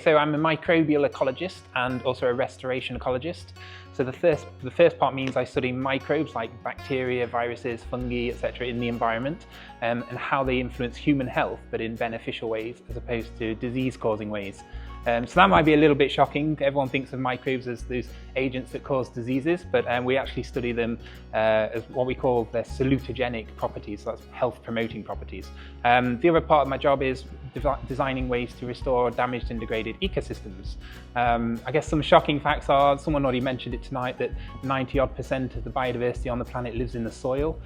So I'm a microbial ecologist and also a restoration ecologist. So the first part means I study microbes like bacteria, viruses, fungi, etc. in the environment and how they influence human health, but in beneficial ways as opposed to disease-causing ways. So that might be a little bit shocking. Everyone thinks of microbes as those agents that cause diseases, but we actually study them as what we call their salutogenic properties, so that's health-promoting properties. The other part of my job is designing ways to restore damaged and degraded ecosystems. I guess some shocking facts are, someone already mentioned it tonight, that 90% of the biodiversity on the planet lives in the soil.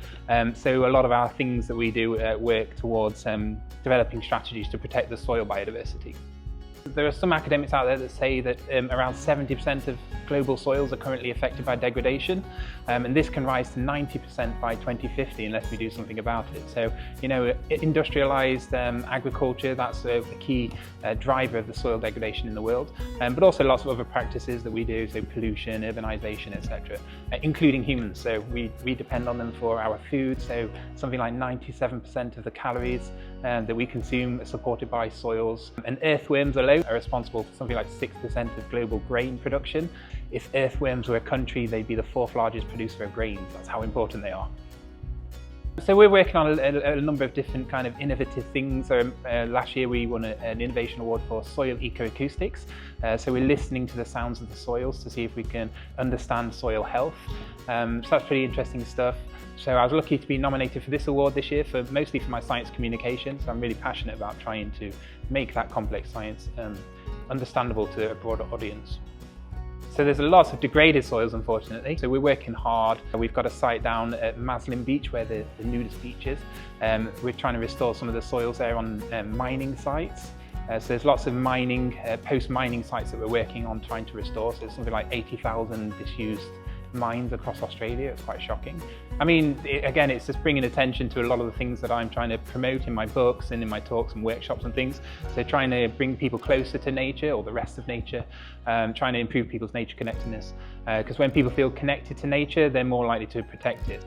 So a lot of our things that we do work towards developing strategies to protect the soil biodiversity. There are some academics out there that say that around 70% of global soils are currently affected by degradation, and this can rise to 90% by 2050 unless we do something about it. So, you know, industrialized agriculture, that's a key driver of the soil degradation in the world, but also lots of other practices that we do, so pollution, urbanization, etc., including humans. So we depend on them for our food, so something like 97% of the calories that we consume are supported by soils, and earthworms alone are responsible for something like 6% of global grain production. If earthworms were a country, they'd be the 4th largest producer of grains. That's how important they are. So we're working on a number of different kind of innovative things. Last year we won an innovation award for soil ecoacoustics. So we're listening to the sounds of the soils to see if we can understand soil health. So that's pretty interesting stuff. So I was lucky to be nominated for this award this year, mostly for my science communication. So I'm really passionate about trying to make that complex science understandable to a broader audience. So there's lots of degraded soils, unfortunately. So we're working hard. We've got a site down at Maslin Beach where the nudist beach is. We're trying to restore some of the soils there on mining sites. So there's lots of mining, post-mining sites that we're working on trying to restore. So there's something like 80,000 disused mines across Australia. It's quite shocking. I mean, again, it's just bringing attention to a lot of the things that I'm trying to promote in my books and in my talks and workshops and things. So trying to bring people closer to nature or the rest of nature, trying to improve people's nature connectedness. Because when people feel connected to nature, they're more likely to protect it.